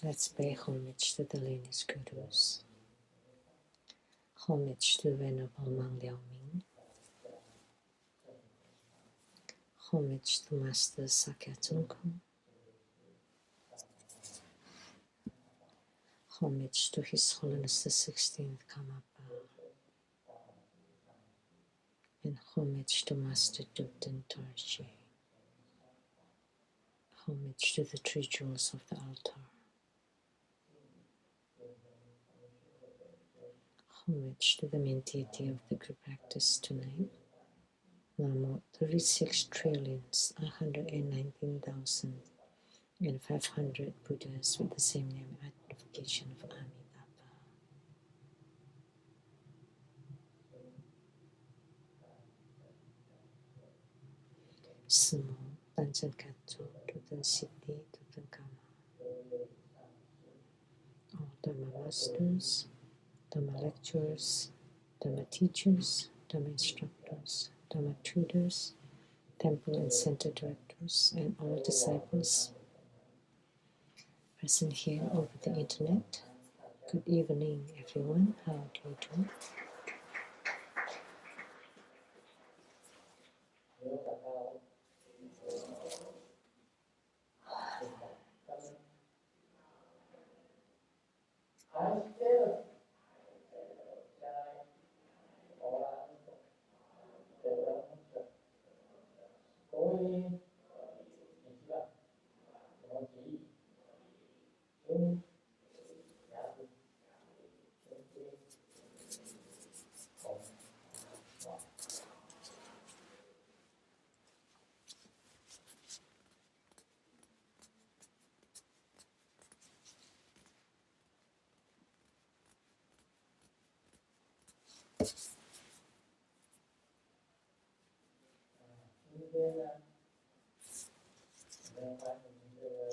Let's pay homage to the lineage gurus. Homage to Venerable Mang Liao Ming. Homage to Master Sakya Tsongkhang. Homage to His Holiness the 16th Karmapa. And homage to Master Dubden Tarji. Homage to the three jewels of the altar. Homage to the main deity of the group practice tonight. Namo 36,119,500 Buddhas with the same name identification of Amitabha. Sumo, Tanjan Katso, Tutan Siddhi, Tutan Kama. All Dharma masters, Dharma lecturers, Dharma teachers, Dharma instructors, Dharma tutors, temple and center directors, and all disciples present here over the internet. Good evening, everyone. How do you do?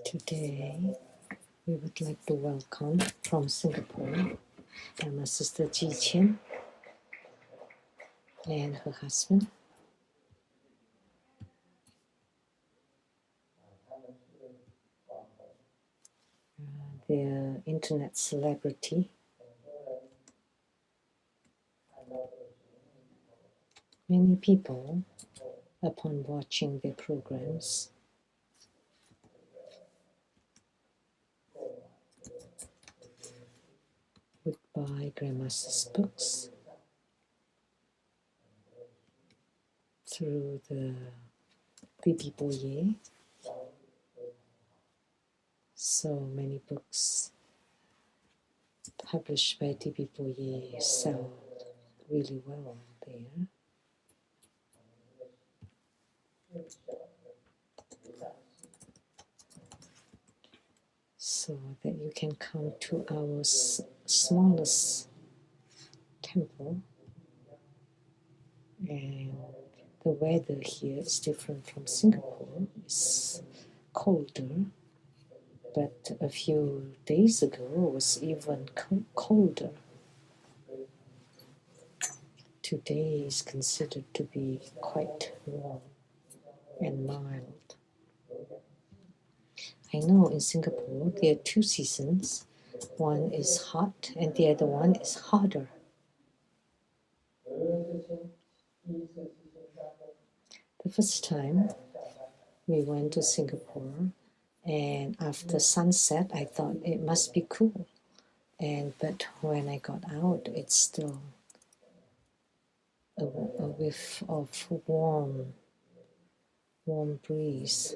Today, we would like to welcome from Singapore, my sister Ji Chen and her husband. They're internet celebrity. Many people, upon watching their programs, would buy Grandmaster's books through the Bibi Boyer. So many books published by Bibi Boyer sell really well there. So that you can come to our smallest temple, and the weather here is different from Singapore. It's colder, but a few days ago it was even colder. Today is considered to be quite warm and mild. I know in Singapore there are two seasons. One is hot and the other one is hotter. The first time we went to Singapore, and after sunset I thought it must be cool. But when I got out, it's still a whiff of warm breeze.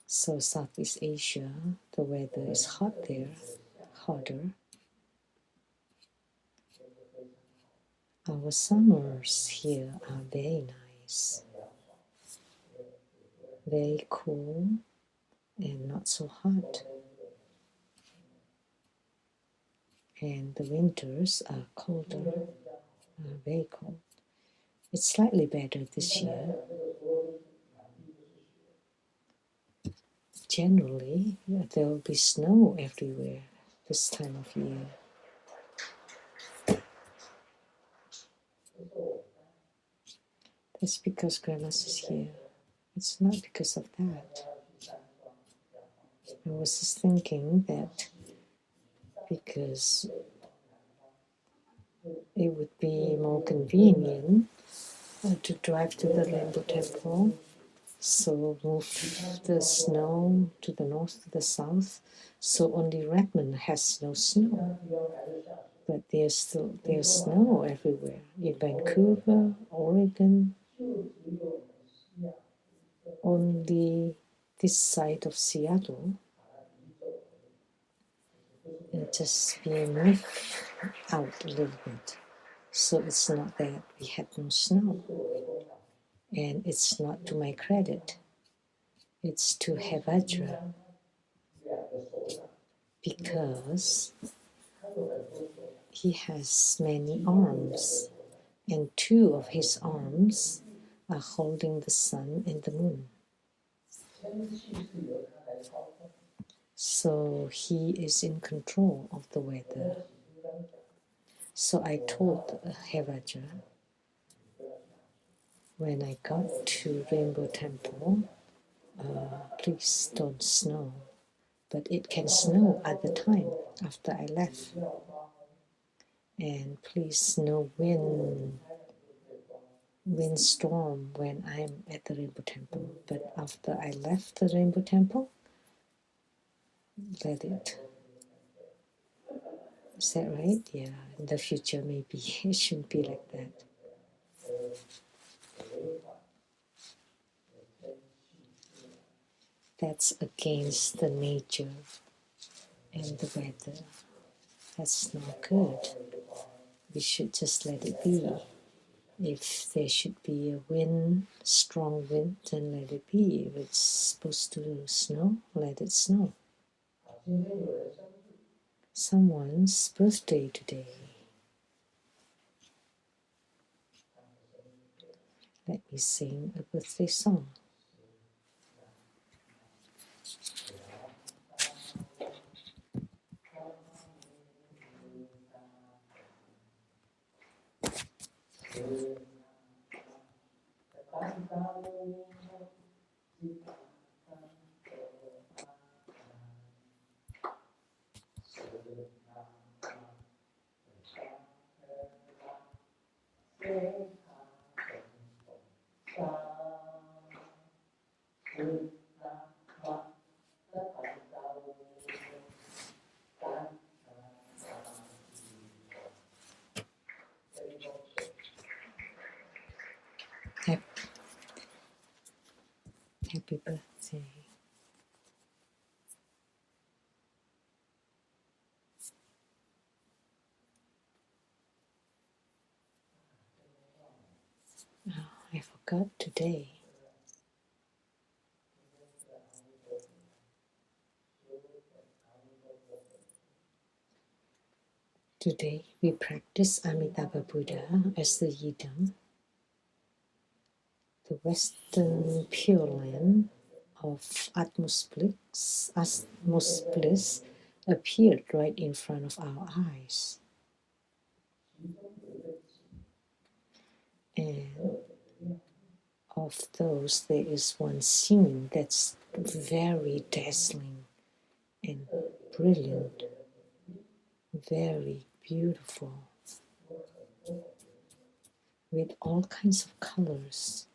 So Southeast Asia, the weather is hot there, hotter. Our summers here are very nice, very cool and not so hot. And the winters are colder, very cold. It's slightly better this year. Generally, there will be snow everywhere this time of year. That's because Grandmaster is here. It's not because of that. I was just thinking that because it would be more convenient to drive to the Rainbow Temple, so move the snow to the north, to the south, so only Redmond has no snow. But there's snow everywhere. In Vancouver, Oregon, only this side of Seattle, it just be moved out a little bit. So it's not that we had no snow. And it's not to my credit. It's to Hevajra, because he has many arms, and two of his arms are holding the sun and the moon. So he is in control of the weather. So I told Hevajra, when I got to Rainbow Temple, please don't snow. But it can snow at the time after I left. And please no windstorm when I'm at the Rainbow Temple. But after I left the Rainbow Temple, let it. Is that right? Yeah, in the future maybe it shouldn't be like that. That's against the nature and the weather. That's not good. We should just let it be. If there should be a wind, strong wind, then let it be. If it's supposed to snow, let it snow. Someone's birthday today. Let me sing a birthday song. Happy birthday. Oh, I forgot today. Today we practice Amitabha Buddha as the Yidam, the Western Pure Land of utmost bliss appeared right in front of our eyes. And of those, there is one scene that's very dazzling and brilliant, very beautiful, with all kinds of colors.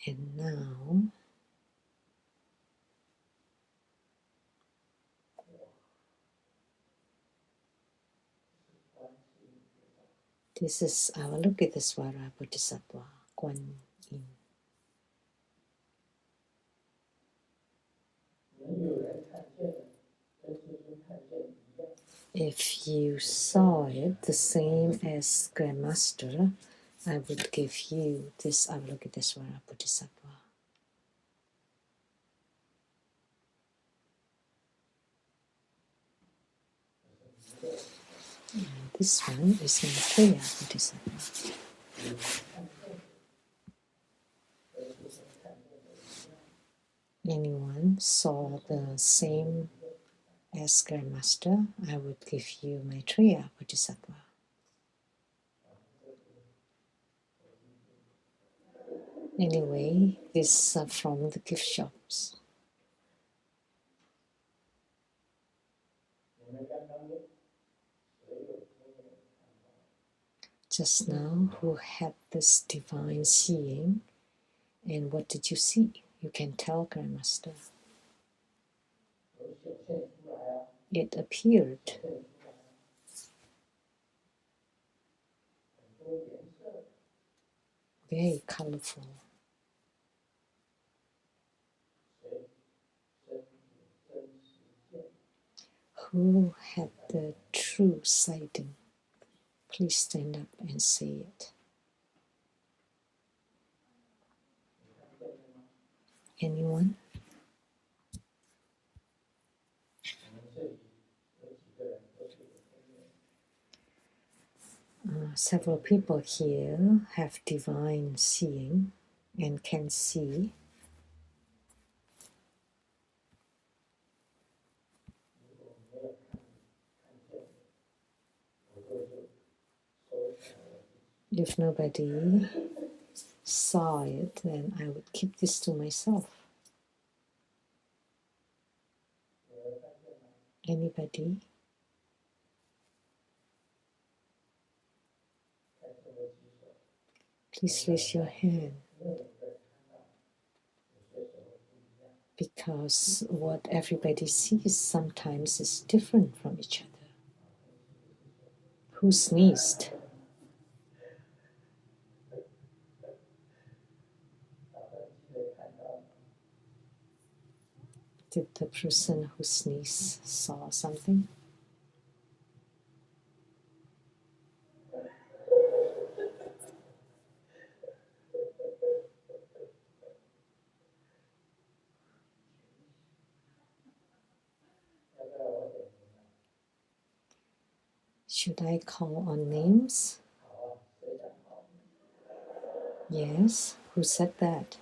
And now, this is Avalokitesvara Bodhisattva, Kuan Yin. If you saw it the same as Grandmaster, I would give you this Avalokitesvara Bodhisattva. And this one is Maitreya Bodhisattva. Anyone saw the same as Grandmaster, I would give you Maitreya Bodhisattva. Anyway, this is from the gift shops. Just now, who had this divine seeing, and what did you see? You can tell, Grandmaster. It appeared. Very colorful. Who had the true sighting? Please stand up and say it. Anyone? Several people here have divine seeing and can see. If nobody saw it, then I would keep this to myself. Anybody? Please raise your hand. Because what everybody sees sometimes is different from each other. Who sneezed? Did the person who sneezed saw something? Should I call on names? Yes. Who said that?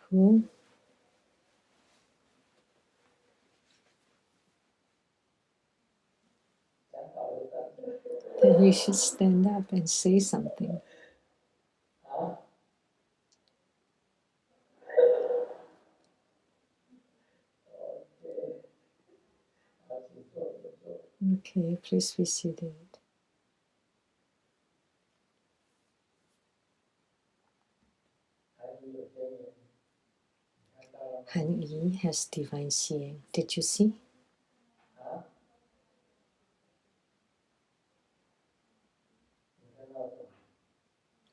Who? Then you should stand up and say something. Okay, please be seated. Han Yi has divine seeing. Did you see?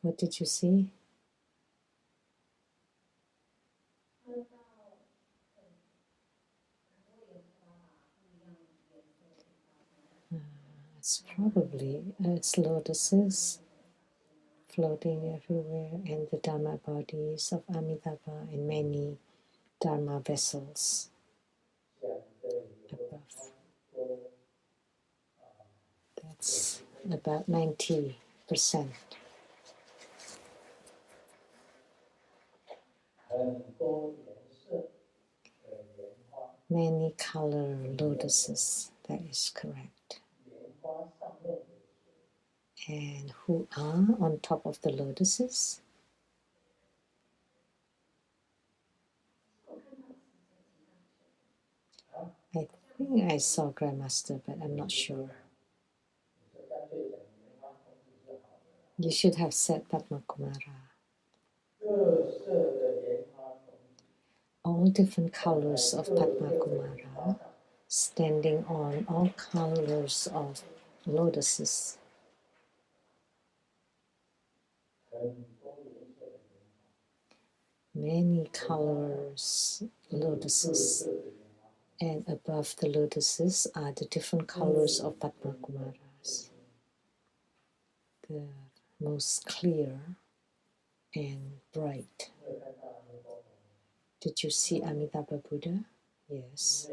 What did you see? It's probably it's lotuses floating everywhere, and the Dharma bodies of Amitabha and many Dharma vessels above. That's about 90%. Many color lotuses, that is correct. And who are on top of the lotuses? I think I saw Grandmaster, but I'm not sure. You should have said Padma Kumara. All different colors of Padma Kumara, standing on all colors of lotuses. Many colors lotuses, and above the lotuses are the different colors of Padma Kumaras. The most clear and bright. Did you see Amitabha Buddha? Yes.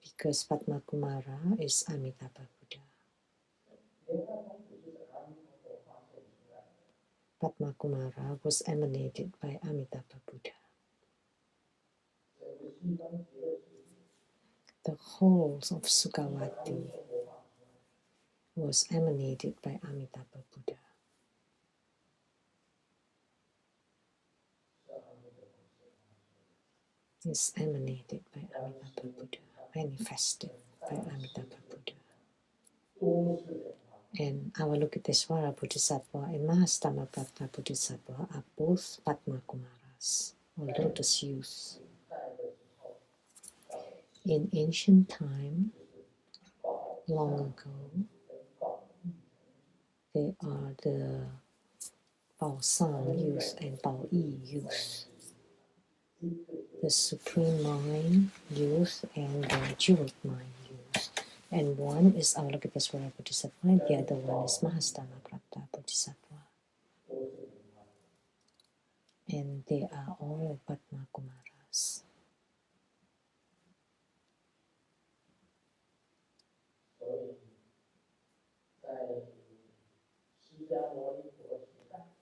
Because Padma Kumara is Amitabha Buddha. Padma Kumara was emanated by Amitabha Buddha. The whole of Sukhavati was emanated by Amitabha Buddha. is emanated by Amitabha Buddha, manifested by Amitabha Buddha. And Avalokitesvara Bodhisattva and Mahastamaprapta Bodhisattva are both Padma Kumaras, or lotus youths. In ancient time, long ago, they are the Bao Sang youth and Bao Yi youth, the Supreme Mind youth and the Jeweled Mind youth. And one is Avalokitesvara Bodhisattva, and the other one is Mahastamaprapta Bodhisattva. And they are all Padma Kumaras.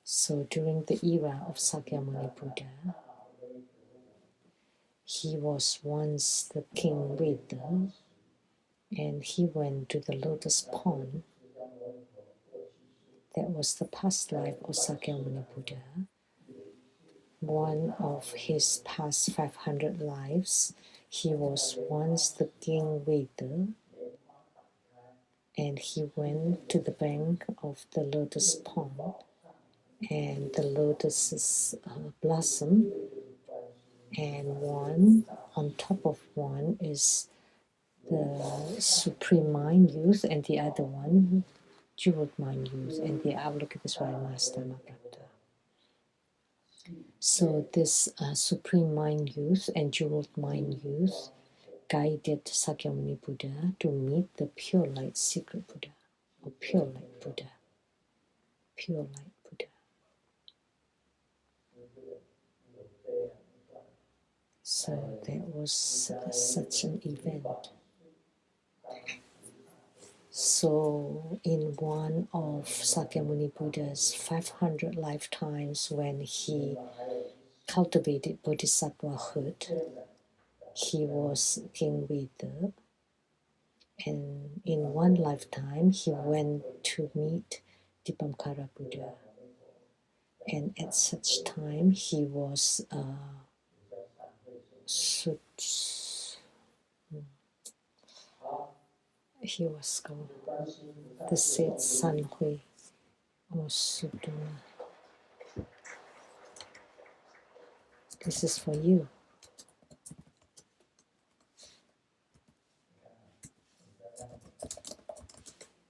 So during the era of Sakyamuni Buddha, he was once the king Veda, and he went to the lotus pond. That was the past life of Sakyamuni Buddha. One of his past 500 lives, he was once the king Veda, and he went to the bank of the lotus pond, and the lotuses blossom, and one on top of one is the Supreme Mind youth, and the other one Jeweled Mind youth, and the Avalokitesvara Mahastamaprapta. So this Supreme Mind youth and Jeweled Mind youth guided Sakyamuni Buddha to meet the Pure Light Secret Buddha, or Pure Light Buddha. Pure Light Buddha. So that was such an event. So in one of Sakyamuni Buddha's 500 lifetimes, when he cultivated bodhisattvahood, he was King Veda, and in one lifetime he went to meet Dipamkara Buddha, and at such time he was called the said Sanhui or Suduna. This is for you.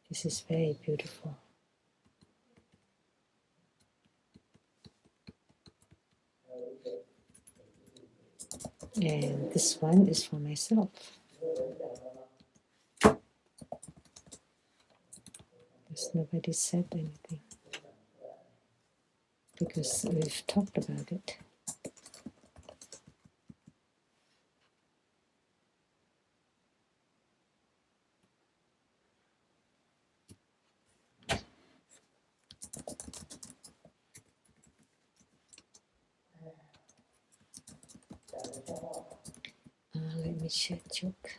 This is very beautiful. And this one is for myself. There's nobody said anything because we've talked about it. Let me share a joke.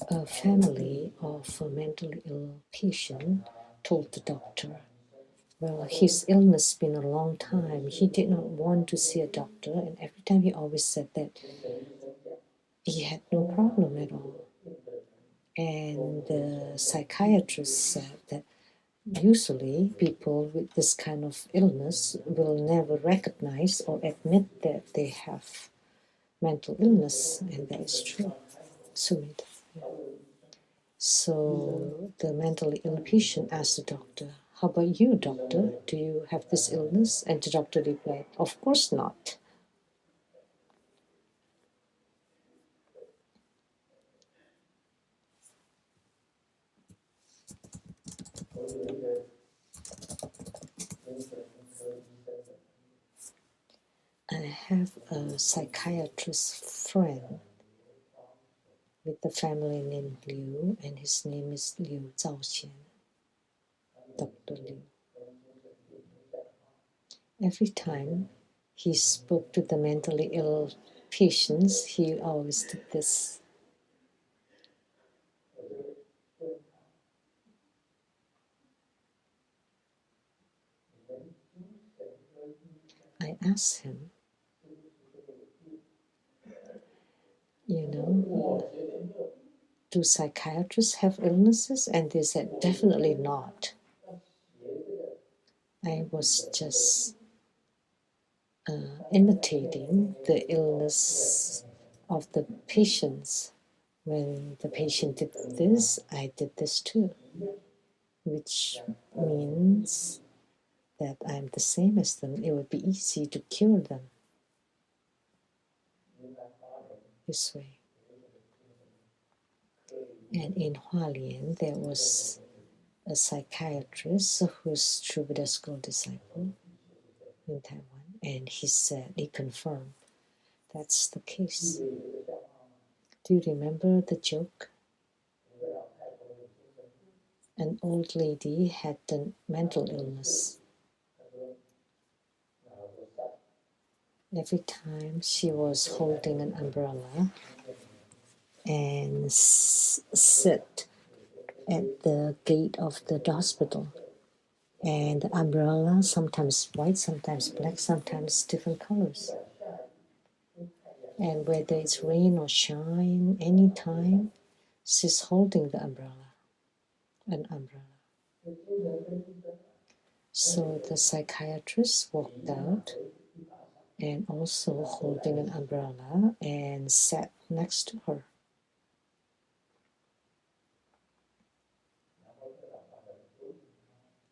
A family of a mentally ill patient told the doctor, well, his illness has been a long time. He did not want to see a doctor, and every time he always said that he had no problem at all. And the psychiatrist said that usually people with this kind of illness will never recognize or admit that they have mental illness, and that is true. So the mentally ill patient asked the doctor, how about you, doctor? Do you have this illness? And the doctor replied, of course not. I have a psychiatrist friend with the family name Liu, and his name is Liu Zhaoxian, Dr. Liu. Every time he spoke to the mentally ill patients, he always did this. I asked him, do psychiatrists have illnesses? And they said, definitely not. I was just imitating the illness of the patients. When the patient did this, I did this too, which means that I'm the same as them. It would be easy to cure them this way. And in Hualien, there was a psychiatrist who's true Buddha school disciple in Taiwan, and he confirmed that's the case. Do you remember the joke? An old lady had a mental illness. Every time she was holding an umbrella and sit at the gate of the hospital, and the umbrella, sometimes white, sometimes black, sometimes different colors. And whether it's rain or shine, anytime, she's holding the umbrella, an umbrella. So the psychiatrist walked out and also holding an umbrella and sat next to her.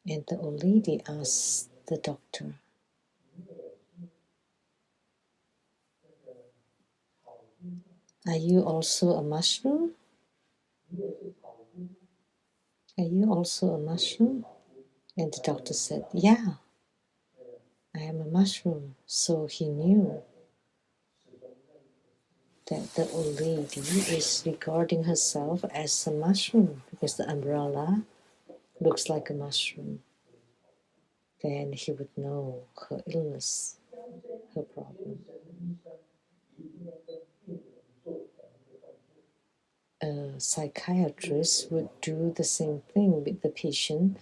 And the old lady asked the doctor, "Are you also a mushroom? Are you also a mushroom?" And the doctor said, "Yeah, I am a mushroom." So he knew that the old lady is regarding herself as a mushroom because the umbrella looks like a mushroom. Then he would know her illness, her problem. A psychiatrist would do the same thing with the patient.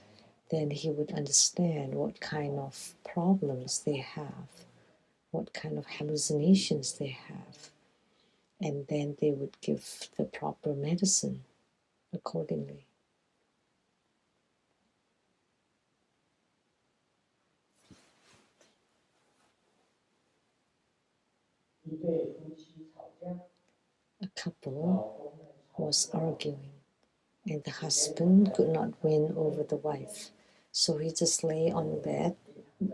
Then he would understand what kind of problems they have, what kind of hallucinations they have, and then they would give the proper medicine accordingly. A couple was arguing, and the husband could not win over the wife. So he just lay on the bed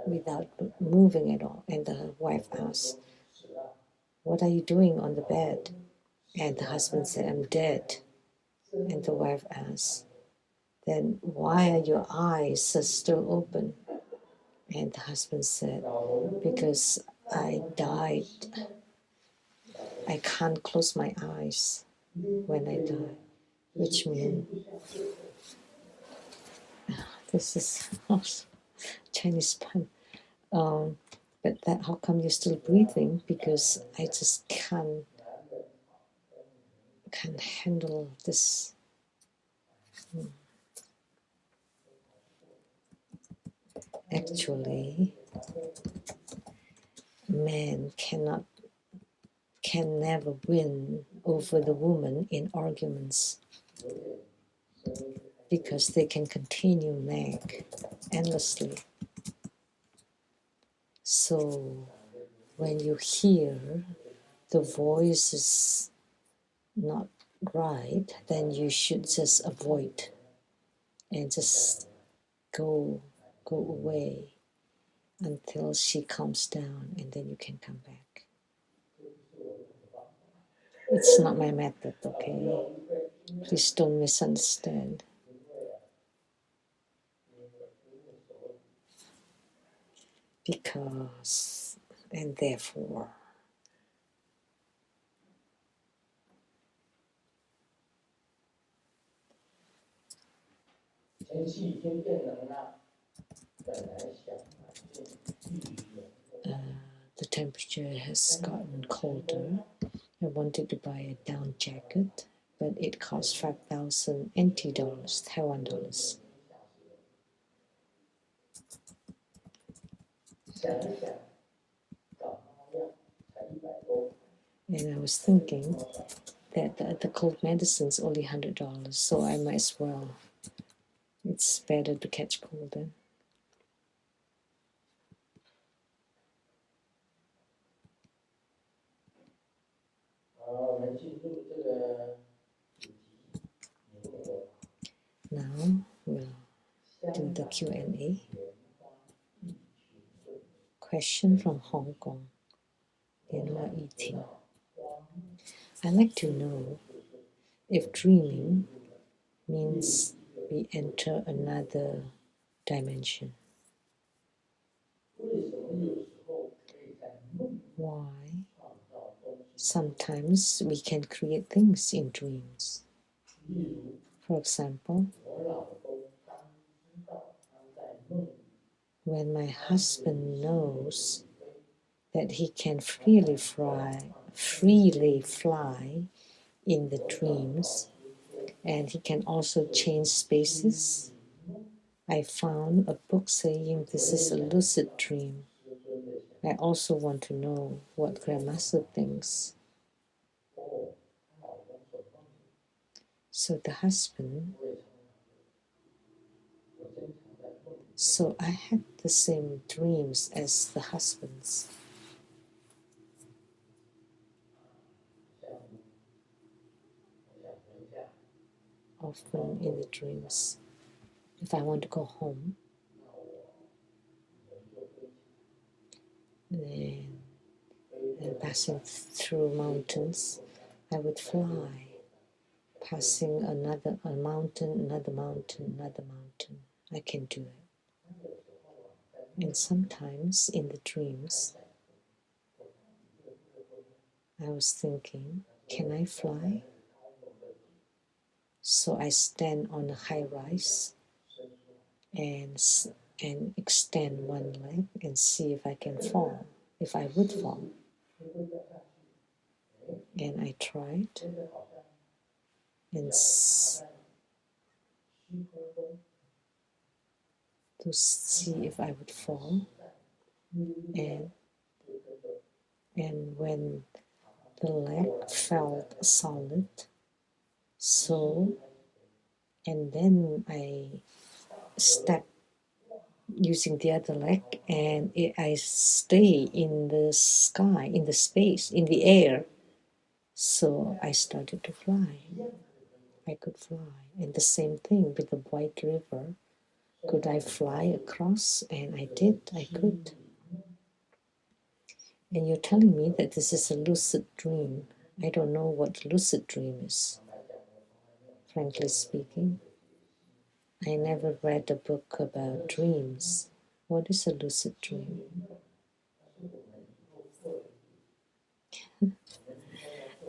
without moving at all. And the wife asked, "What are you doing on the bed?" And the husband said, "I'm dead." And the wife asked, "Then why are your eyes still open?" And the husband said, "Because I died. I can't close my eyes when I die." Which means, this is also Chinese pun. But that, how come you're still breathing? Because I just can't handle this. Actually, man can never win over the woman in arguments because they can continue nag endlessly. So when you hear the voice is not right, then you should just avoid and just go away until she calms down, and then you can come back. It's not my method, okay? Please don't misunderstand. Because, and therefore, the temperature has gotten colder. I wanted to buy a down jacket, but it cost 5,000 NT dollars, Taiwan dollars. And I was thinking that the cold medicine's only $100, so I might as well. It's better to catch cold then. Now we'll do the Q&A. Question from Hong Kong. Eating. I'd like to know if dreaming means we enter another dimension. Why? Sometimes we can create things in dreams. For example, when my husband knows that he can freely fly in the dreams, and he can also change spaces. I found a book saying this is a lucid dream. I also want to know what Grandmaster thinks. So the husband, so I had the same dreams as the husband's. Often in the dreams, if I want to go home, and passing through mountains, I would fly, passing another mountain. I can do it. And sometimes in the dreams, I was thinking, can I fly? So I stand on a high rise and extend one leg and see if I can fall, if I would fall. And I tried, and to see if I would fall. And when the leg felt solid, so, and then I stepped using the other leg, and I stay in the sky, in the space, in the air. So I started to fly. I could fly. And the same thing with the White River. Could I fly across? And I did. I could. And you're telling me that this is a lucid dream. I don't know what lucid dream is, frankly speaking. I never read a book about dreams. What is a lucid dream?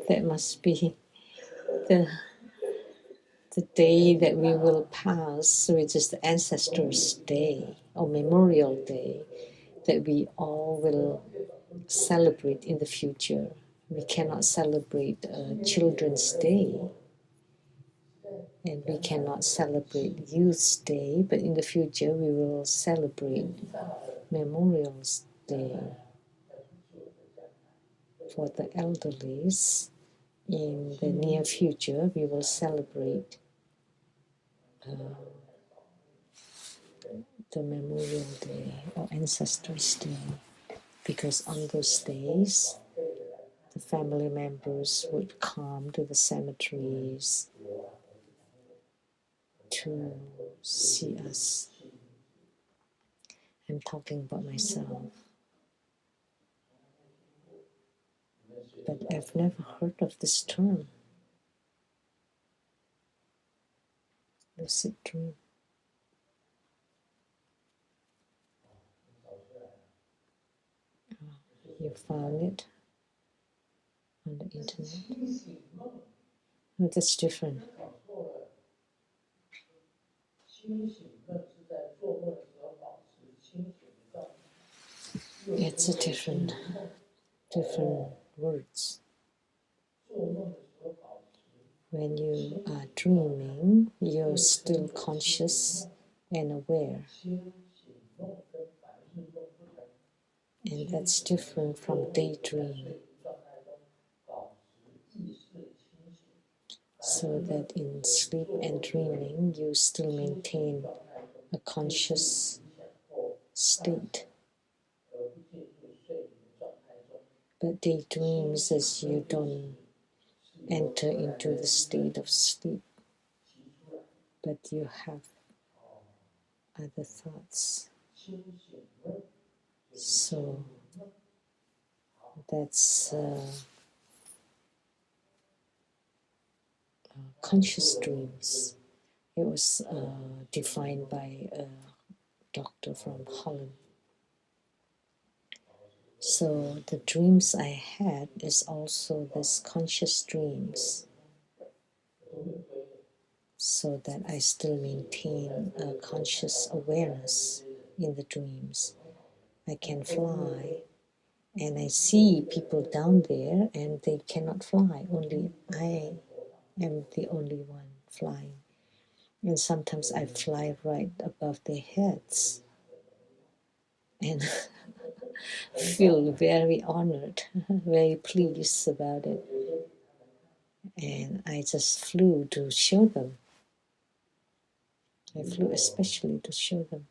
That must be the day that we will pass, which is the ancestors' day or memorial day, that we all will celebrate in the future. We cannot celebrate Children's Day, and we cannot celebrate Youth's Day, but in the future we will celebrate Memorial's Day for the elderlies. In the near future, we will celebrate the Memorial Day or Ancestors' Day, because on those days, the family members would come to the cemeteries to see us. I'm talking about myself, but I've never heard of this term, lucid dream. You found it on the internet? Oh, that's different. It's a different words. When you are dreaming, you're still conscious and aware. And that's different from daydream. So that in sleep and dreaming, you still maintain a conscious state. But daydreams as you don't enter into the state of sleep, but you have other thoughts. So that's conscious dreams. It was defined by a doctor from Holland. So the dreams I had is also this conscious dreams, so that I still maintain a conscious awareness in the dreams. I can fly, and I see people down there and they cannot fly, only I am the only one flying. And sometimes I fly right above their heads and feel very honored, very pleased about it. And I just flew to show them. I flew especially to show them.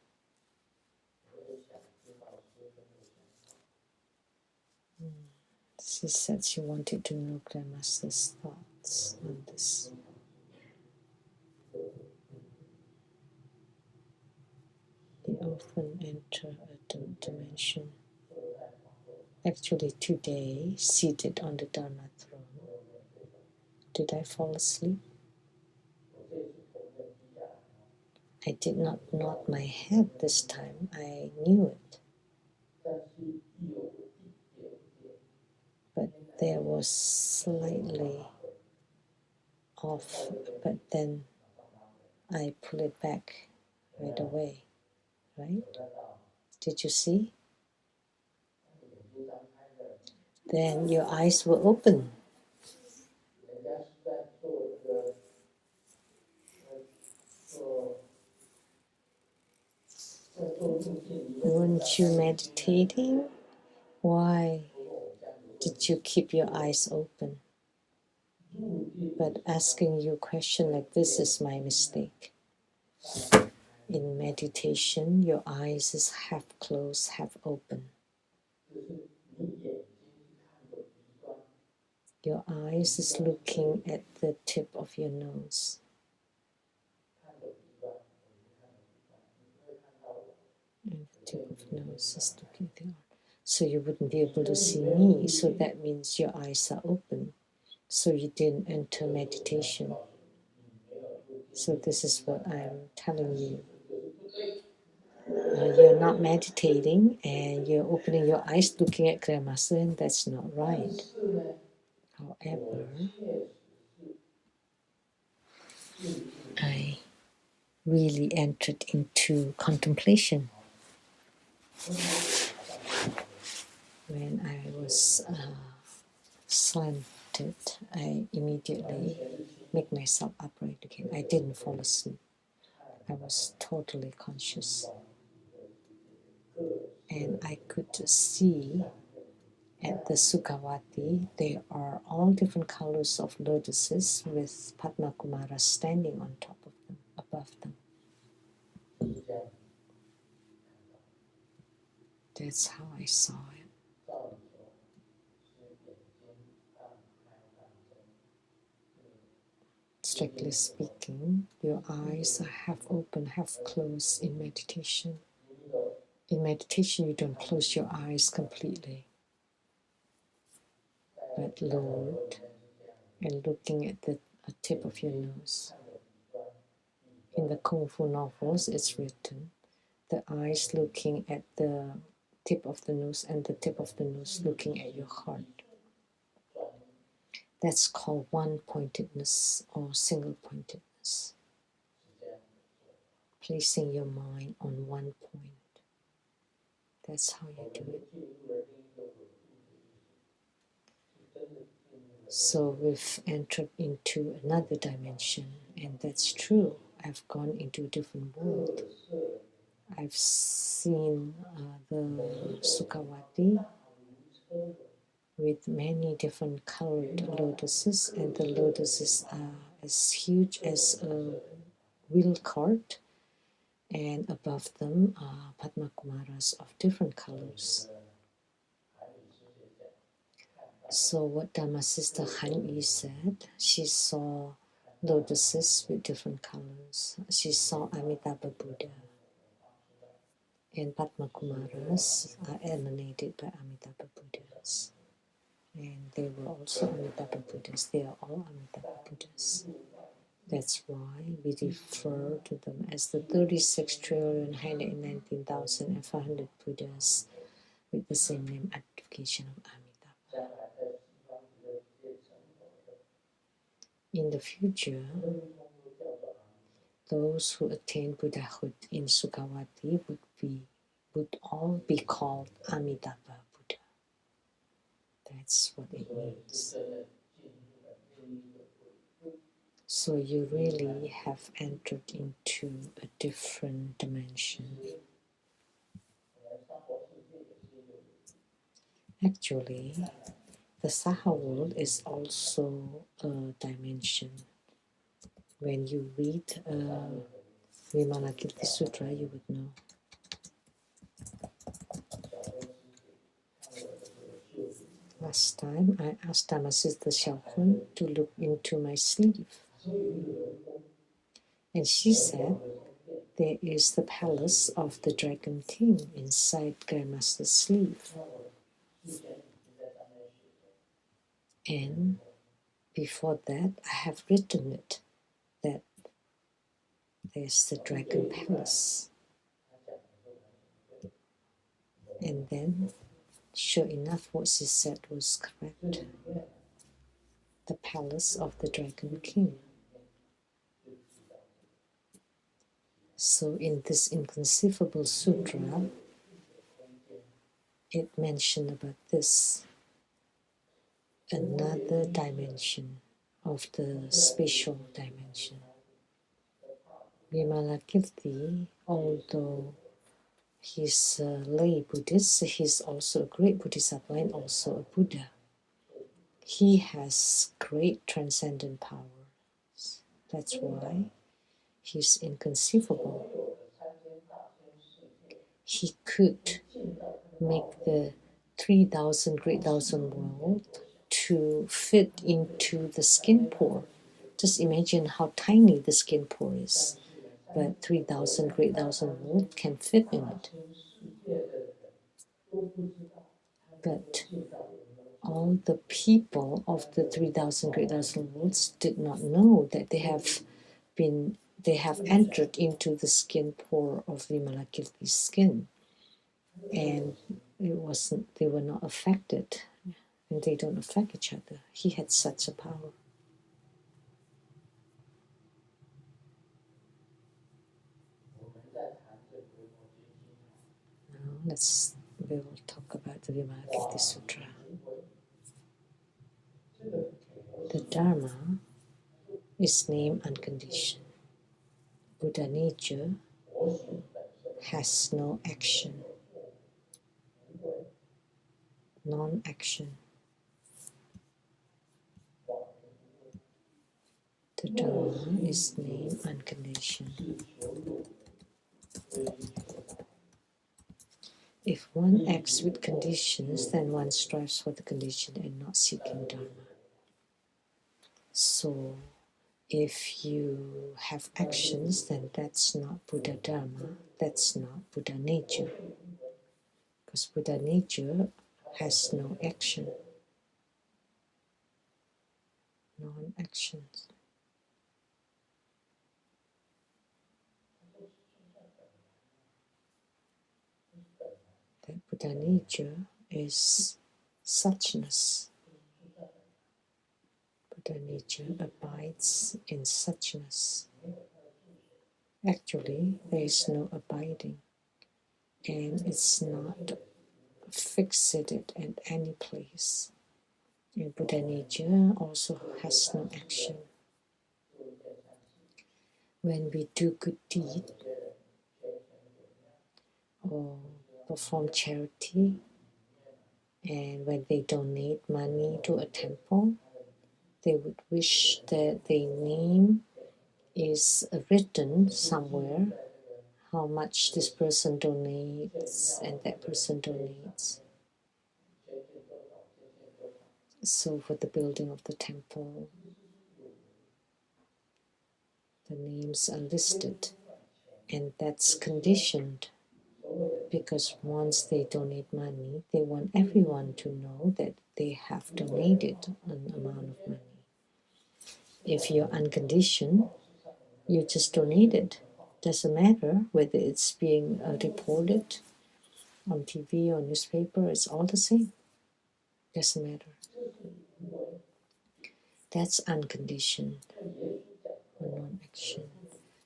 She said she wanted to know Grandmaster's thoughts on this. They often enter a dimension. Actually, today, seated on the Dharma throne, did I fall asleep? I did not nod my head this time. I knew it. But there was slightly off, but then I pull it back right away, right? Did you see? Then your eyes were open. Weren't you meditating? Why did you keep your eyes open? But asking you a question like this is my mistake. In meditation, your eyes is half closed, half open. Your eyes is looking at the tip of your nose. And the tip of the nose is looking there. So you wouldn't be able to see me. So that means your eyes are open. So you didn't enter meditation. So this is what I'm telling you. You're not meditating and you're opening your eyes looking at Grandmaster, and that's not right. However, I really entered into contemplation. When I was slanted, I immediately make myself upright again. I didn't fall asleep. I was totally conscious. And I could see at the Sukhavati, there are all different colors of lotuses with Padma Kumara standing on top of them, above them. That's how I saw it. Strictly speaking, your eyes are half open, half closed in meditation. In meditation, you don't close your eyes completely, but lowered and looking at the tip of your nose. In the Kung Fu novels, it's written, the eyes looking at the tip of the nose and the tip of the nose looking at your heart. That's called one-pointedness or single-pointedness. Placing your mind on one point. That's how you do it. So we've entered into another dimension, and that's true. I've gone into a different world. I've seen the Sukhavati with many different colored lotuses, and the lotuses are as huge as a wheel cart, and above them are Padma Kumaras of different colors. So what Dharma Sister Han Yi said, she saw lotuses with different colors. She saw Amitabha Buddha, and Padma Kumaras are emanated by Amitabha Buddhas. And they were also Amitabha Buddhas. They are all Amitabha Buddhas. That's why we refer to them as the 36,119,500 Buddhas with the same name identification of Amitabha. In the future, those who attain Buddhahood in Sukhavati would all be called Amitabha Buddha. That's what it means. So you really have entered into a different dimension. Actually, the Saha world is also a dimension. When you read Vimalakirti Sutra, you would know. Last time, I asked Dharma Sister Xiaohun to look into my sleeve. And she said, there is the palace of the Dragon King inside Grandmaster's sleeve. And before that, I have written it, that there's the Dragon Palace. And then, sure enough, what she said was correct. The palace of the Dragon King. So in this inconceivable sutra, it mentioned about this, another dimension of the spatial dimension. Vimalakirti, although he's a lay Buddhist, he's also a great Bodhisattva and also a Buddha. He has great transcendent powers. That's why he's inconceivable. He could make the 3,000 great thousand world to fit into the skin pore. Just imagine how tiny the skin pore is, but 3,000 great thousand world can fit in it. But all the people of the 3,000 great thousand worlds did not know that they have entered into the skin pore of Vimalakirti's skin, and they were not affected, and they don't affect each other. He had such a power. Now we will talk about the Vimalakirti Sutra. The Dharma is name unconditioned. Buddha nature has no action, non-action. The Dharma is name unconditioned. If one acts with conditions, then one strives for the condition and not seeking Dharma. So, if you have actions, then that's not Buddha Dharma, that's not Buddha nature. Because Buddha nature has no action, non-actions. That Buddha nature is suchness. Buddha nature abides in suchness. Actually, there is no abiding, and it's not fixated in any place. And Buddha nature also has no action. When we do good deed, or perform charity, and when they donate money to a temple, they would wish that their name is written somewhere, how much this person donates and that person donates. So for the building of the temple, the names are listed, and that's conditioned because once they donate money, they want everyone to know that they have donated an amount of money. If you're unconditioned, you just donate it. Doesn't matter whether it's being reported on TV or newspaper, it's all the same. Doesn't matter. That's unconditioned or non-action.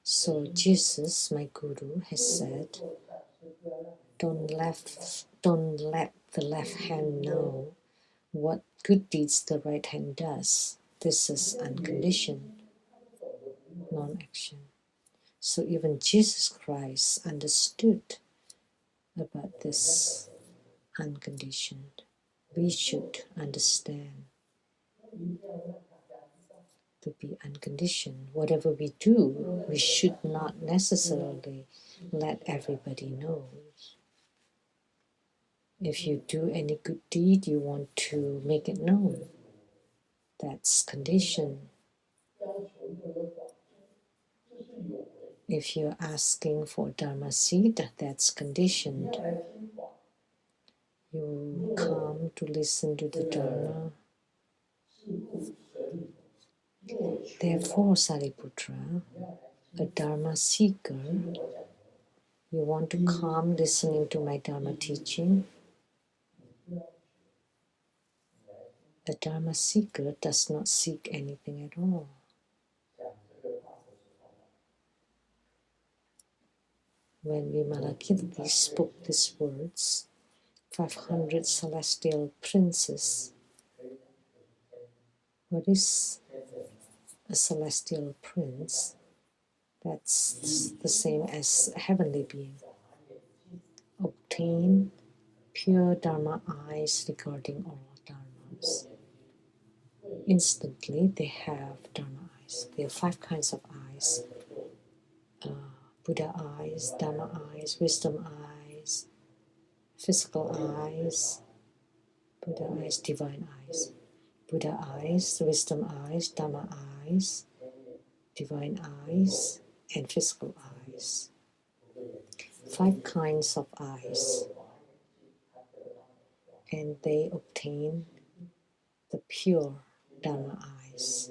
So Jesus, my guru, has said, don't let the left hand know what good deeds the right hand does. This is unconditioned non-action. So even Jesus Christ understood about this unconditioned. We should understand to be unconditioned. Whatever we do, we should not necessarily let everybody know. If you do any good deed, you want to make it known. That's conditioned. If you're asking for Dharma seed, that's conditioned. You come to listen to the Dharma. Therefore, Sariputra, a Dharma seeker, you want to come listening to my Dharma teaching. A Dharma seeker does not seek anything at all. When Vimalakirti spoke these words, 500 celestial princes. What is a celestial prince? That's the same as a heavenly being. Obtain pure Dharma eyes regarding all Dharmas. Instantly they have Dharma eyes. There are 5 kinds of eyes. Buddha eyes, Dharma eyes, wisdom eyes, physical eyes, Buddha eyes, divine eyes. Buddha eyes, wisdom eyes, Dharma eyes, divine eyes, and physical eyes. 5 kinds of eyes. And they obtain the pure Dharma eyes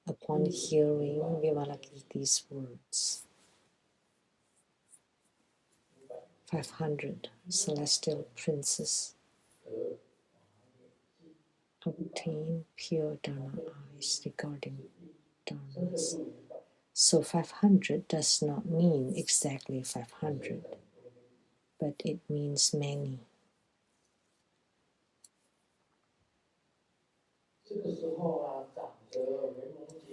upon hearing Vimalakirti's words. 500 celestial princes obtain pure Dharma eyes regarding Dharmas. So 500 does not mean exactly 500, but it means many.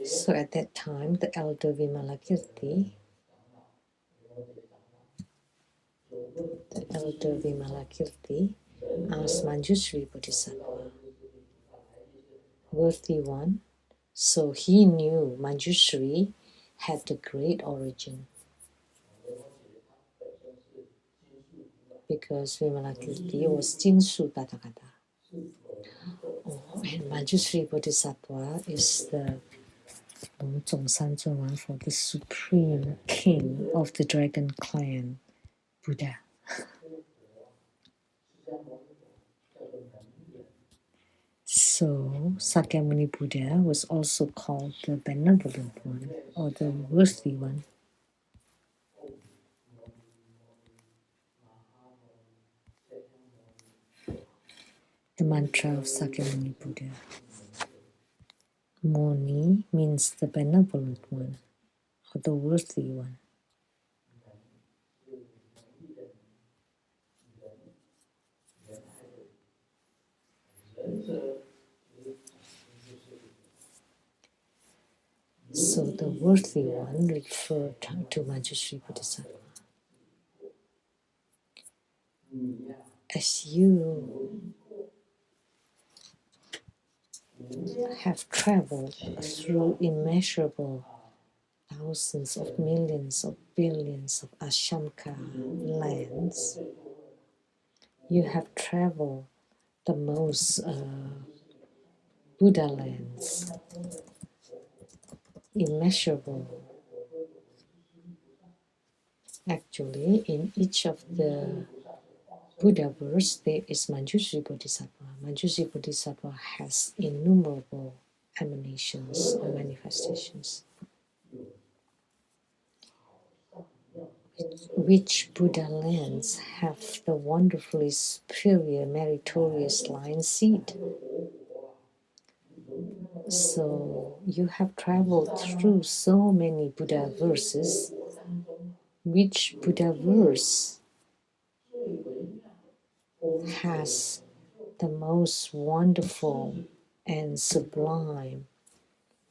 So at that time, the elder Vimalakirti asked Manjushri Bodhisattva, worthy one. So he knew Manjushri had the great origin because Vimalakirti was Jinsu Tathagata. Oh, and Manjushri Bodhisattva is the Zhongshan for the supreme king of the dragon clan, Buddha. So Sakyamuni Buddha was also called the benevolent one or the worthy one. The mantra of Sakyamuni Buddha. Moni means the benevolent one or the worthy one. So the worthy one referred to Manjushri Bodhisattva. as you have traveled through immeasurable thousands of millions of billions of Ashamka lands, you have traveled the most Buddha lands, immeasurable. Actually, in each of the Buddha verse, there is Manjushri Bodhisattva. Manjushri Bodhisattva has innumerable emanations or manifestations. Which Buddha lands have the wonderfully superior meritorious line seed? So you have traveled through so many Buddha verses. Which Buddha verse has the most wonderful and sublime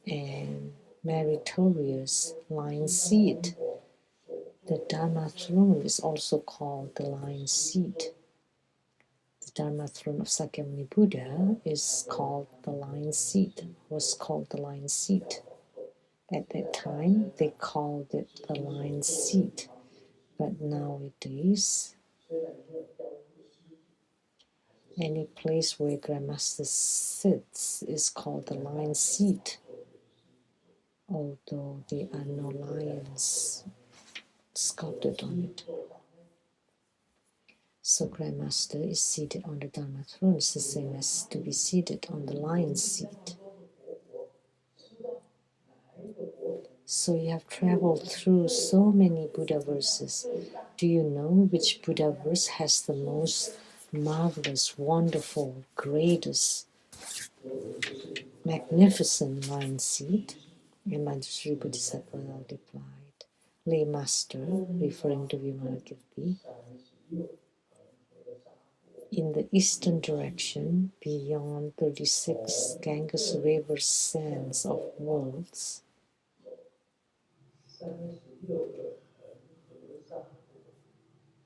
and meritorious line seed? The Dharma throne is also called the line seed. The Dharma throne of Sakyamuni Buddha is called the line seat, was called the line seat. At that time, they called it the line seat, but nowadays, any place where Grandmaster sits is called the line seat, although there are no lions sculpted on it. So Grandmaster is seated on the Dharma throne. It's the same as to be seated on the lion's seat. So you have traveled through so many Buddha verses. Do you know which Buddha verse has the most marvelous, wonderful, greatest, magnificent line seat? And Manjushri Bodhisattva replied, Lay Master, referring to Vimalakirti, in the eastern direction, beyond 36 Ganges River sands of worlds,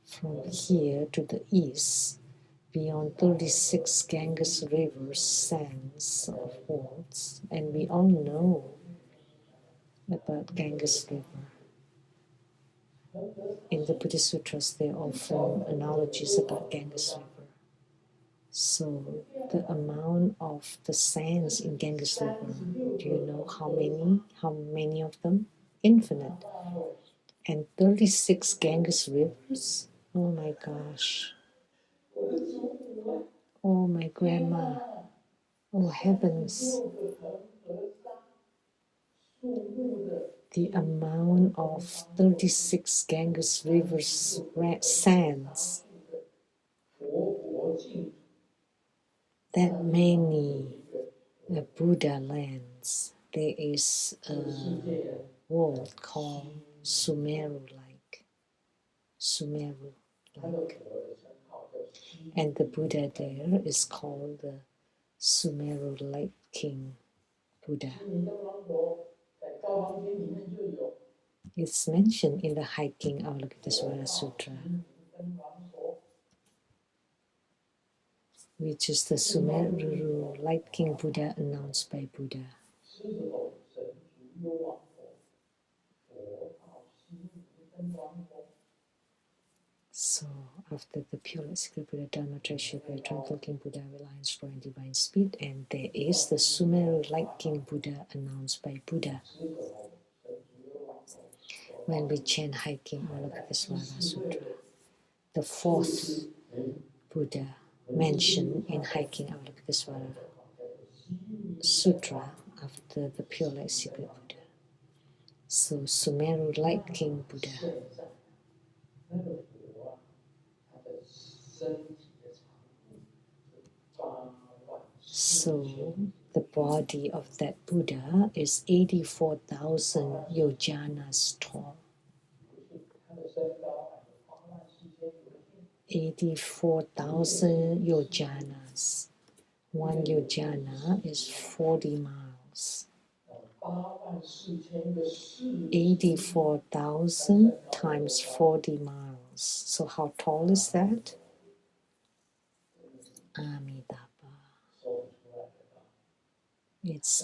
from here to the east, beyond 36 Ganges River sands of worlds, and we all know about Ganges River. In the Buddhist Sutras, there are often analogies about Ganges River. So the amount of the sands in Ganges River, do you know how many? How many of them? Infinite. And 36 Ganges rivers? Oh my gosh. Oh my grandma. Oh heavens. The amount of 36 Ganges rivers sands. That many Buddha lands. There is a world called Sumeru-like. Sumeru-like. And the Buddha there is called the Sumeru Light King Buddha. It's mentioned in the Hiking Avalokitesvara Sutra, which is the Sumeru Light King Buddha announced by Buddha. So, after the pure secret Buddha, Dharma, Treasure, Tranquil King Buddha, Reliance, Glory, and Divine Speed, and there is the Sumeru Light King Buddha announced by Buddha. When we chant Hiking Avalokitesvara Sutra, the fourth Buddha mentioned in Hiking Avalokitesvara Sutra after the pure light secret Buddha. So Sumeru Light King Buddha. So the body of that Buddha is 84,000 yojanas tall. 84,000 yojanas. One yojana is 40 miles. 84,000 times 40 miles. So how tall is that? Amitabha. It's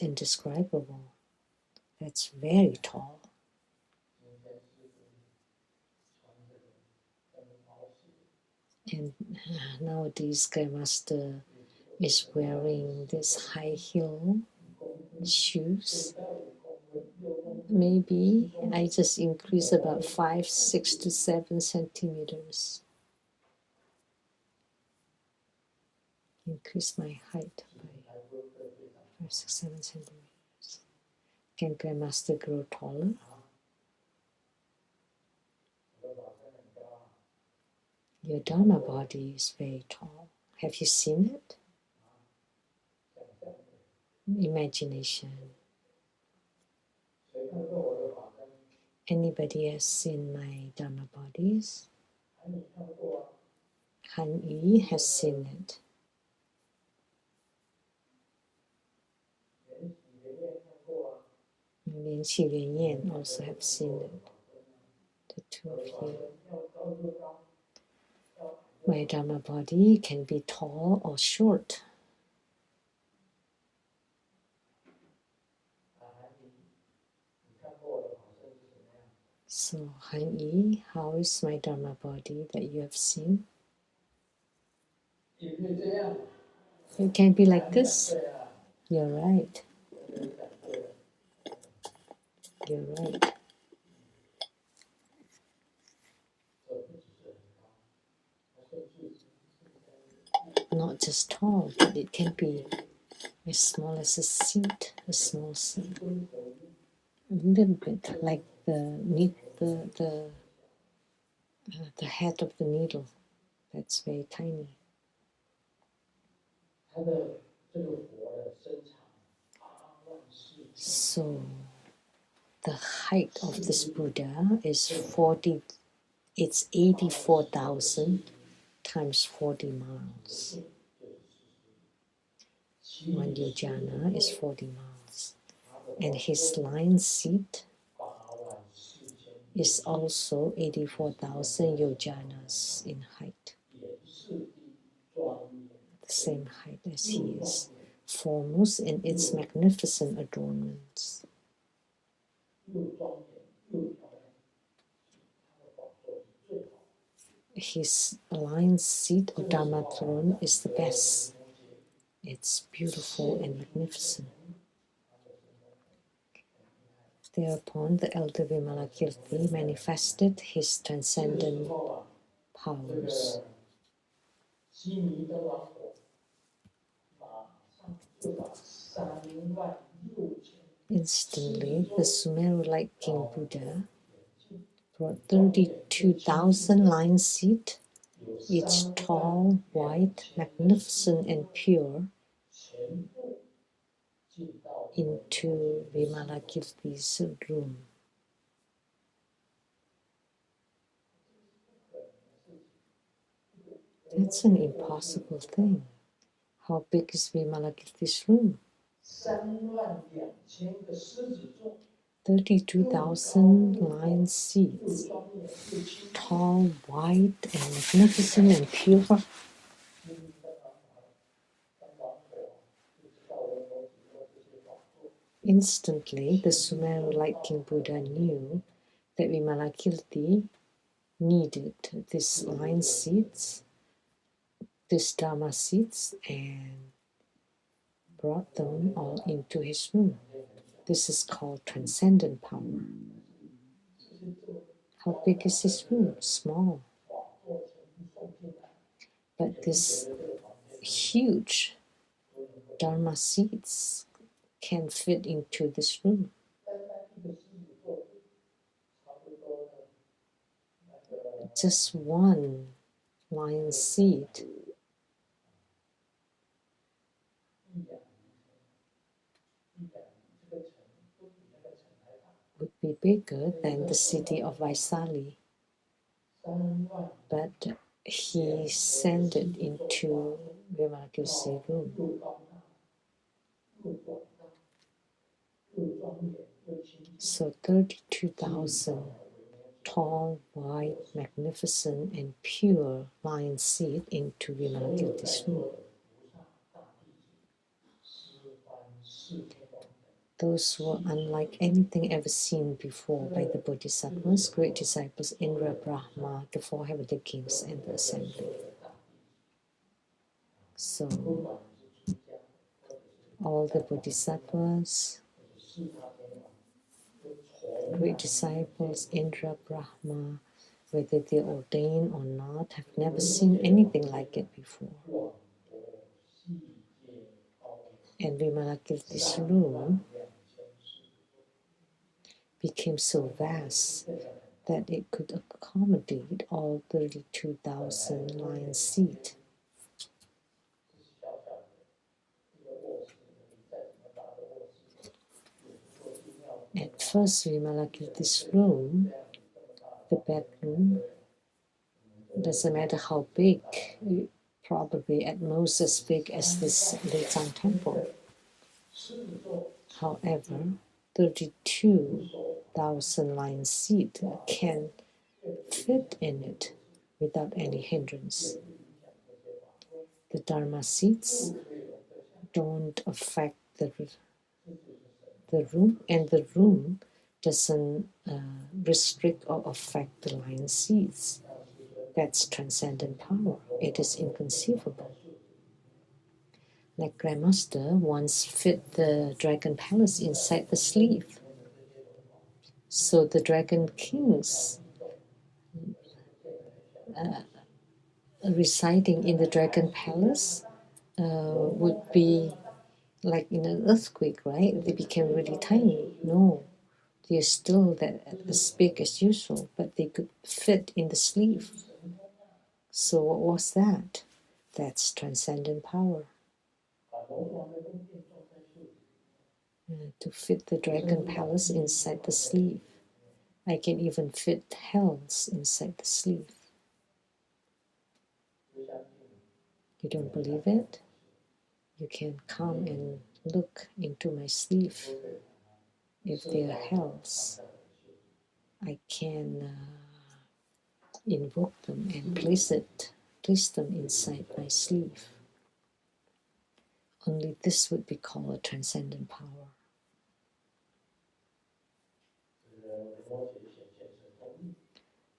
indescribable. That's very tall. And nowadays, Grandmaster is wearing this high heel shoes. Maybe I just increase about 5, 6 to 7 centimeters. Increase my height by 5, 6, 7 centimeters. Can Grandmaster grow taller? Your Dharma body is very tall. Have you seen it? Imagination. Anybody has seen my Dharma bodies? Han Yi has seen it. Lin Qi Lian Yan also have seen it. The two of you. My Dharma body can be tall or short. So, Han Yi, how is my Dharma body that you have seen? It can be like this. You're right. You're right. Not just tall, but it can be as small as a seed, a small seed. A little bit like the head of the needle. That's very tiny. So the height of this Buddha is 84,000 times 40 miles. One yojana is 40 miles. And his lion seat is also 84,000 yojanas in height. The same height as he is, foremost in its magnificent adornments. His lion seat or Dharma throne is the best. It's beautiful and magnificent. Thereupon, the elder Vimalakirti manifested his transcendent powers. Instantly, the Sumeru-like King Buddha brought 32,000 lion seat, each tall, white, magnificent, and pure, into Vimalakirti's room. That's an impossible thing. How big is Vimalakirti's room? 32,000 lion seats, tall, white, and magnificent and pure. Instantly, the Sumeru-like King Buddha knew that Vimalakirti needed these lion seats, these Dharma seats, and brought them all into his room. This is called transcendent power. How big is his room? Small. But this huge Dharma seats can fit into this room. Just one lion seat would be bigger than the city of Vaisali. But he sent it into Vimalakirti's room. So 32,000 tall, white, magnificent, and pure lion seed into Vimalakirti Sutra. Those were unlike anything ever seen before by the Bodhisattvas, great disciples Indra, Brahma, the four heavenly kings, and the assembly. So, all the Bodhisattvas, great disciples, Indra, Brahma, whether they're ordained or not, have never seen anything like it before. And Vimalakirti's room became so vast that it could accommodate all 32,000 lion seat. At first, Vimalakirti's room, the bedroom, doesn't matter how big, probably at most as big as this Leichang temple. However, 32,000 lion seat can fit in it without any hindrance. The Dharma seats don't affect the room, and the room doesn't restrict or affect the lion seats. That's transcendent power. It is inconceivable. Like Grandmaster once fit the dragon palace inside the sleeve. So the dragon kings residing in the dragon palace would be like in an earthquake, right? They became really tiny. No, they're still as big as usual, but they could fit in the sleeve. So what was that? That's transcendent power. To fit the dragon palace inside the sleeve. I can even fit hells inside the sleeve. You don't believe it? You can come and look into my sleeve. If they are hells, I can invoke them and place them inside my sleeve. Only this would be called a transcendent power.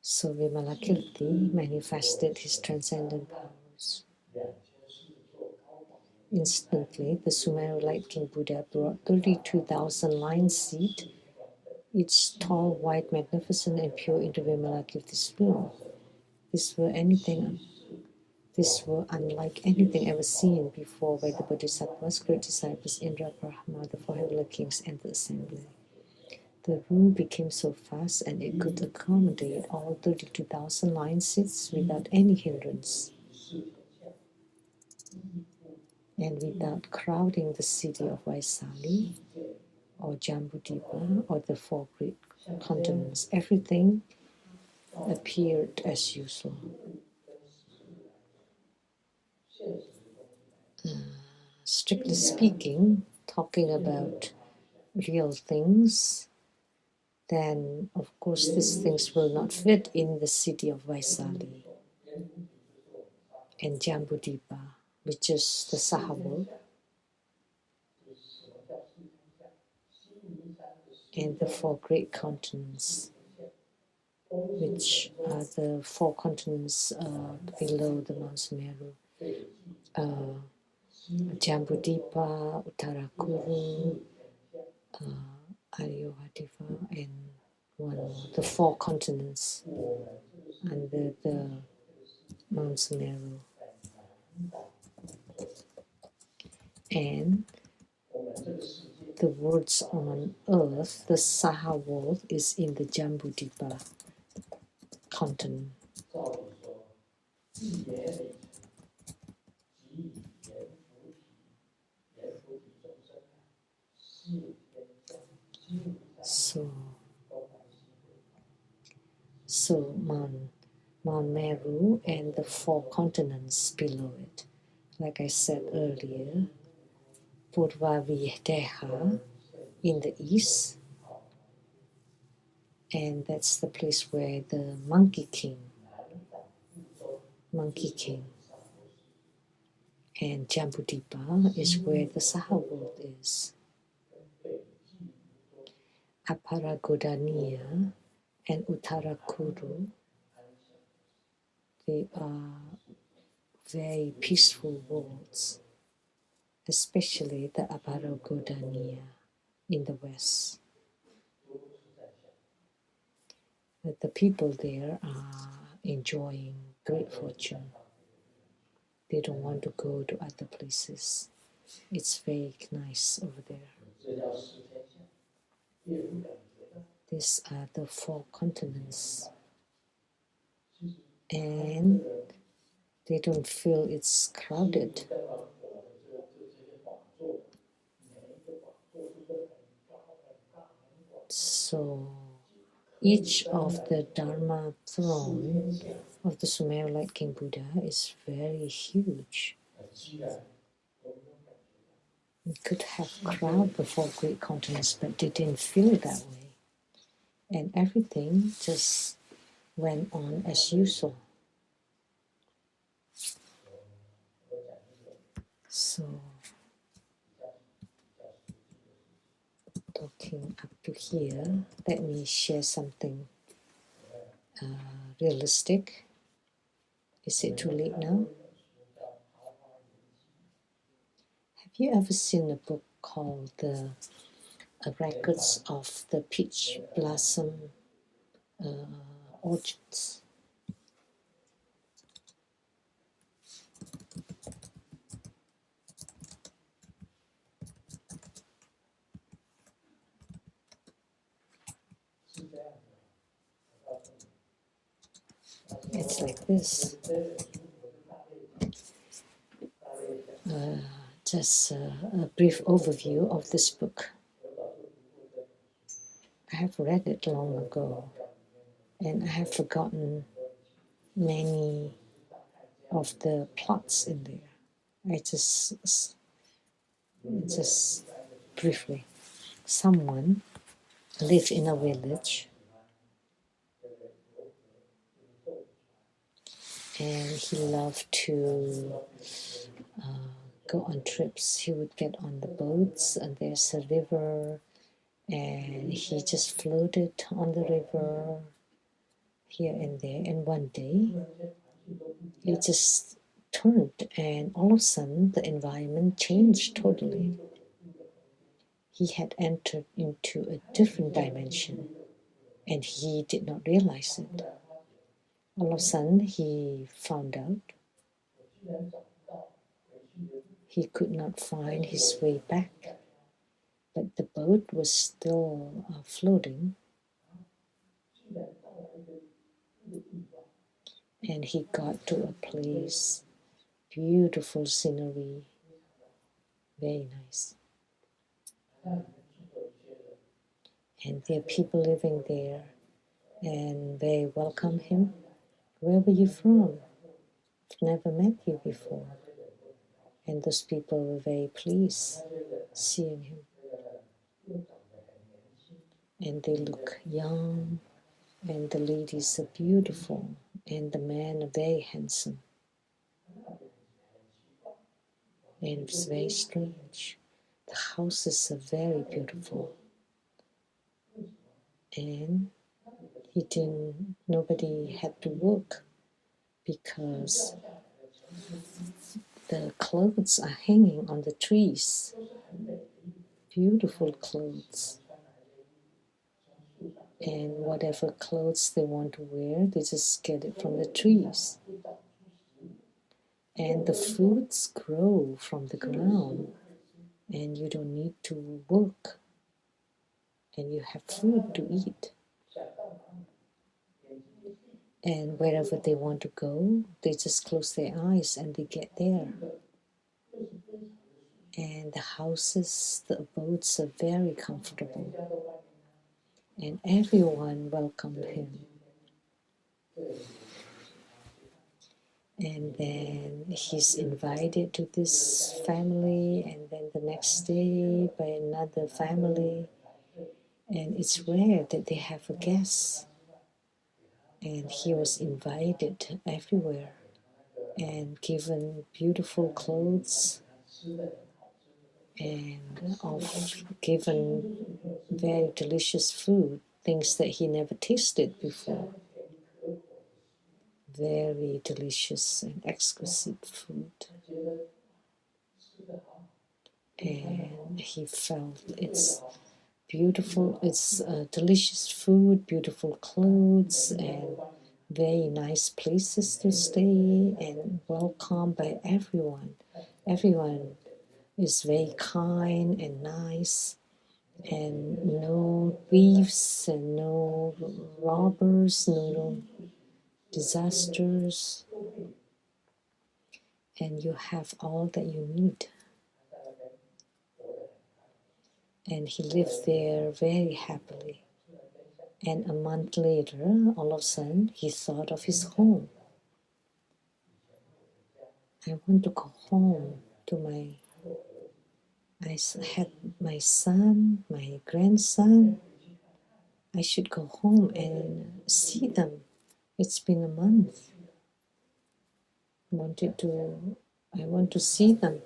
So Vimalakirti manifested his transcendent powers. Instantly, the Sumeru Light King Buddha brought 32,000 lion seat, each tall, white, magnificent, and pure, into Vimalakirti's room. These were unlike anything ever seen before by the Bodhisattvas, great disciples, Indra, Brahma, the four heavenly kings, and the assembly. The room became so vast and it could accommodate all 32,000 lion seats without any hindrance and without crowding the city of Vaisali or Jambudvipa or the four great continents. Everything appeared as usual. Strictly speaking, talking about real things, then of course these things will not fit in the city of Vaisali and Jambudvipa, which is the Sahaval, and the four great continents, which are the four continents below the Mount Sumeru. Jambudvipa, Uttarakuru, Aryavadiva, and one more, the four continents under the Mount Sumeru. And the words on earth, the Saha world, is in the Jambudvipa continent. So Mount Meru and the four continents below it. Like I said earlier, Purva Videha in the east, And that's the place where the Monkey King, and Jambudvipa is where the Saha world is. Aparagodania and Uttarakuru, they are very peaceful worlds, especially the Aparagodania in the west. But the people there are enjoying great fortune. They don't want to go to other places. It's very nice over there. These are the 4 continents. And they don't feel it's crowded. So each of the Dharma throne of the Sumerolite King Buddha is very huge. It could have crowd before great continents, but they didn't feel that way. And everything just went on as usual. So, talking up to here, let me share something realistic. Is it too late now? Have you ever seen a book called The Records of the Peach Blossom Orchards? It's like this. Just a brief overview of this book. I have read it long ago, and I have forgotten many of the plots in there. I just briefly. Someone lived in a village, and he loved to go on trips. He would get on the boats, and there's a river, and he just floated on the river here and there. And one day, he just turned, and all of a sudden, the environment changed totally. He had entered into a different dimension, and he did not realize it. All of a sudden, he found out he could not find his way back, but the boat was still floating, and he got to a place, beautiful scenery, very nice. And there are people living there, and they welcome him. Where were you from? I've never met you before. And those people were very pleased seeing him. And they look young, and the ladies are beautiful, and the men are very handsome. And it's very strange. The houses are very beautiful. And nobody had to work because the clothes are hanging on the trees. Beautiful clothes. And whatever clothes they want to wear, they just get it from the trees. And the fruits grow from the ground, and you don't need to work. And you have food to eat. And wherever they want to go, they just close their eyes and they get there. And the houses, the abodes are very comfortable. And everyone welcomed him. And then he's invited to this family, and then the next day by another family. and it's rare that they have a guest. And he was invited everywhere and given beautiful clothes and given very delicious food, things that he never tasted before. Very delicious and exquisite food. And he felt it's beautiful, it's delicious food, beautiful clothes, and very nice places to stay, and welcomed by everyone. Everyone is very kind and nice, and no thieves and no robbers, no disasters, and you have all that you need. And he lived there very happily. And a month later, all of a sudden, he thought of his home. I want to go home to I had my son, my grandson. I should go home and see them. It's been a month. I want to see them.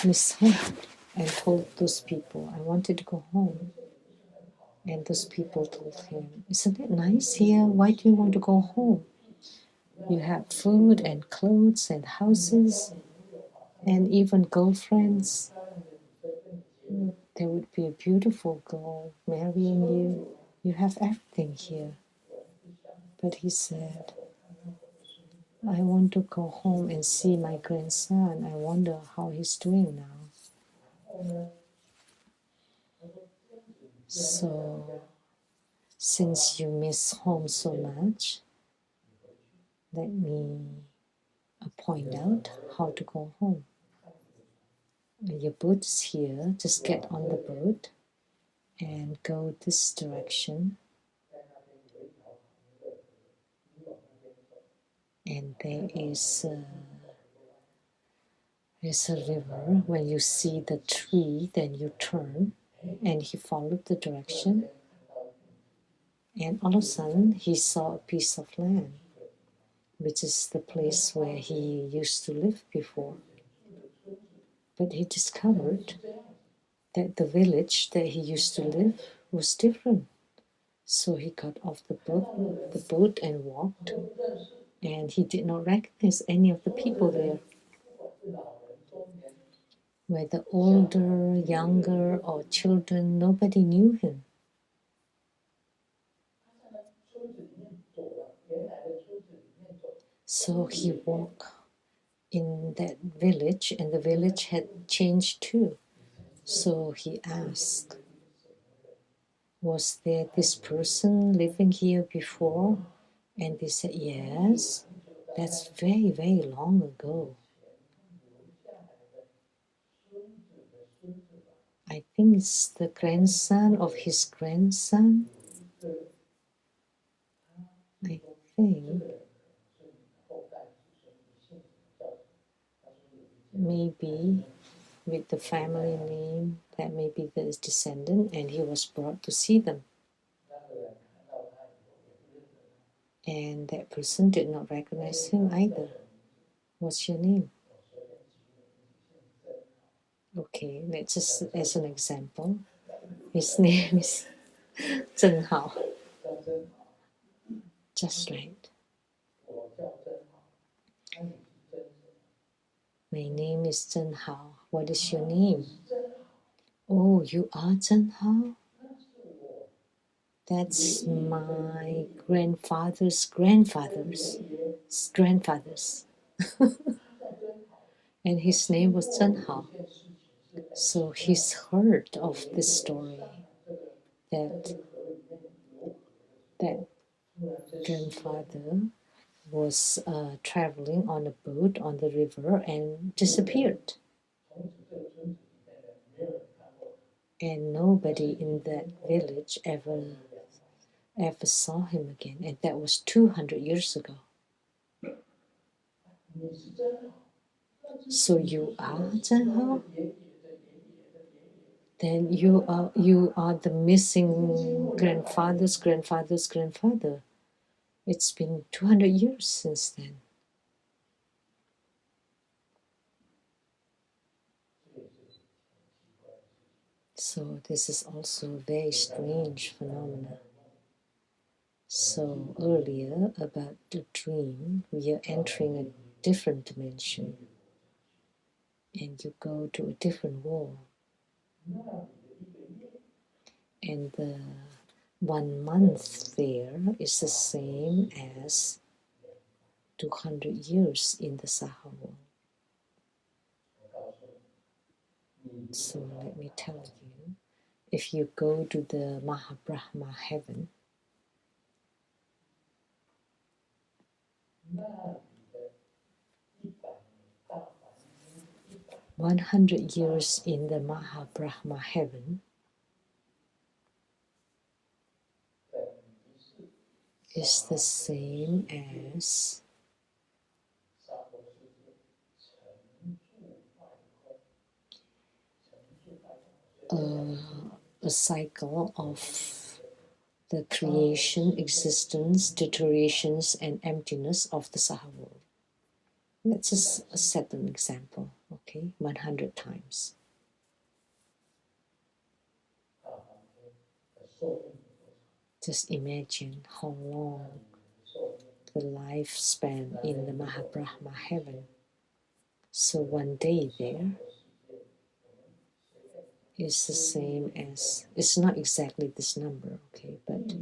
Miss home. And told those people I wanted to go home. And those people told him, "Isn't it nice here? Why do you want to go home? You have food and clothes and houses and even girlfriends. There would be a beautiful girl marrying you. You have everything here." But he said, "I want to go home and see my grandson. I wonder how he's doing now." So, since you miss home so much, let me point out how to go home. Your boat is here. Just get on the boat and go this direction. And there's a river. When you see the tree, then you turn. And he followed the direction. And all of a sudden, he saw a piece of land, which is the place where he used to live before. But he discovered that the village that he used to live was different. So he got off the boat and walked, and he did not recognize any of the people there. Whether older, younger, or children, nobody knew him. So he walked in that village, and the village had changed too. So he asked, "Was there this person living here before?" And they said, "Yes, that's very, very long ago." I think it's the grandson of his grandson. I think maybe with the family name, that may be the descendant, and he was brought to see them. And that person did not recognize him either. "What's your name?" Okay, let's just as an example. His name is Zheng Hao. Just right. "My name is Zheng Hao. What is your name?" "Oh, you are Zheng Hao? That's my grandfather's grandfather's grandfather's." And his name was Zheng Hao. So he's heard of this story that grandfather was traveling on a boat on the river and disappeared. And nobody in that village ever saw him again. And that was 200 years ago. So you are Zheng Hao? then you are the missing grandfather's grandfather's grandfather. It's been 200 years since then. So this is also a very strange phenomena. So earlier about the dream, we are entering a different dimension and you go to a different world. And the 1 month there is the same as 200 years in the Saha world. So let me tell you, if you go to the Mahabrahma heaven, "100 years in the Mahabrahma heaven is the same as a cycle of the creation, existence, deteriorations, and emptiness of the Saha world." Let's just set an example, okay? 100 times. Just imagine how long the lifespan in the Mahabrahma heaven. So 1 day there is the same as, it's not exactly this number, okay, but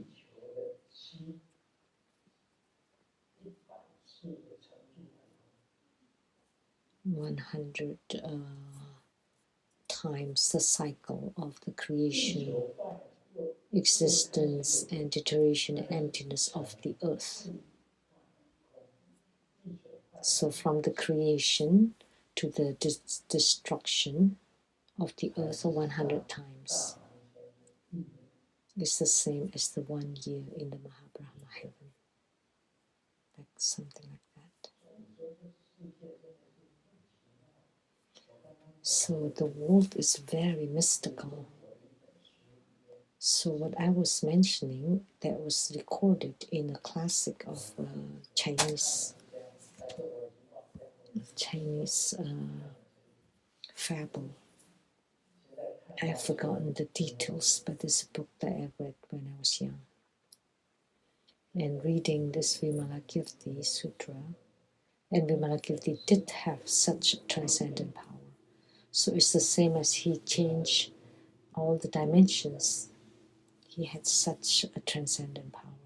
100 times the cycle of the creation, existence, and deterioration and emptiness of the earth. So from the creation to the destruction of the earth 100 times is the same as the 1 year in the Mahabrahma heaven. Like something like that. So the world is very mystical. So what I was mentioning, that was recorded in a classic of Chinese fable. I've forgotten the details, but it's a book that I read when I was young. And reading this Vimalakirti Sutra, and Vimalakirti did have such transcendent power. So it's the same as he changed all the dimensions. He had such a transcendent power.